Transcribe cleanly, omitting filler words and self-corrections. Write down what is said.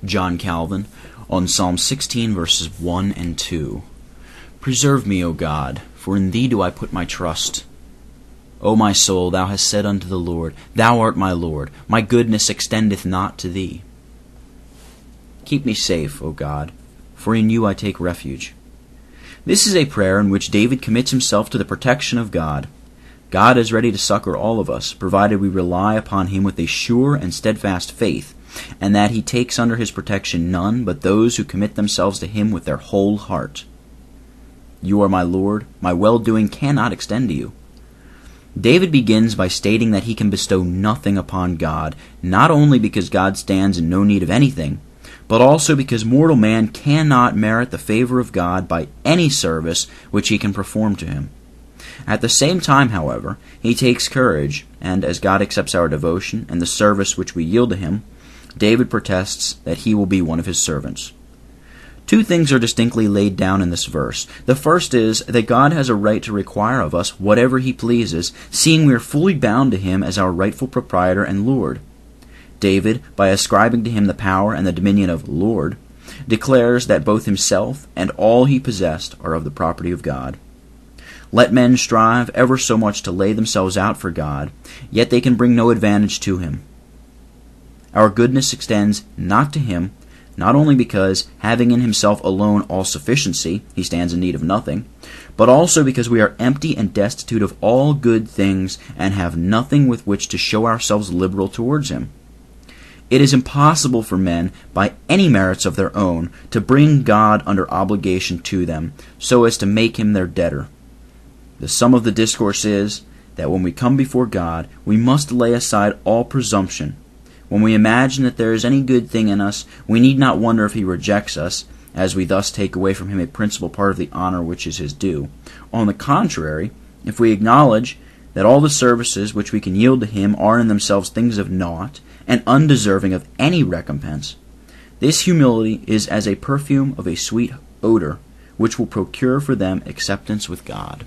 John Calvin, on Psalm 16, verses 1 and 2. Preserve me, O God, for in Thee do I put my trust. O my soul, Thou hast said unto the Lord, Thou art my Lord, my goodness extendeth not to Thee. Keep me safe, O God, for in You I take refuge. This is a prayer in which David commits himself to the protection of God. God is ready to succor all of us, provided we rely upon Him with a sure and steadfast faith, and that He takes under His protection none but those who commit themselves to Him with their whole heart. You are my Lord, my well-doing cannot extend to You. David begins by stating that he can bestow nothing upon God, not only because God stands in no need of anything, but also because mortal man cannot merit the favor of God by any service which he can perform to Him. At the same time, however, he takes courage, and as God accepts our devotion and the service which we yield to Him, David protests that he will be one of His servants. Two things are distinctly laid down in this verse. The first is that God has a right to require of us whatever He pleases, seeing we are fully bound to Him as our rightful proprietor and Lord. David, by ascribing to Him the power and the dominion of Lord, declares that both himself and all he possessed are of the property of God. Let men strive ever so much to lay themselves out for God, yet they can bring no advantage to Him. Our goodness extends not to Him, not only because, having in Himself alone all sufficiency, He stands in need of nothing, but also because we are empty and destitute of all good things and have nothing with which to show ourselves liberal towards Him. It is impossible for men, by any merits of their own, to bring God under obligation to them, so as to make Him their debtor. The sum of the discourse is that when we come before God, we must lay aside all presumption. When we imagine that there is any good thing in us, we need not wonder if He rejects us, as we thus take away from Him a principal part of the honor which is His due. On the contrary, if we acknowledge that all the services which we can yield to Him are in themselves things of naught, and undeserving of any recompense, this humility is as a perfume of a sweet odor, which will procure for them acceptance with God.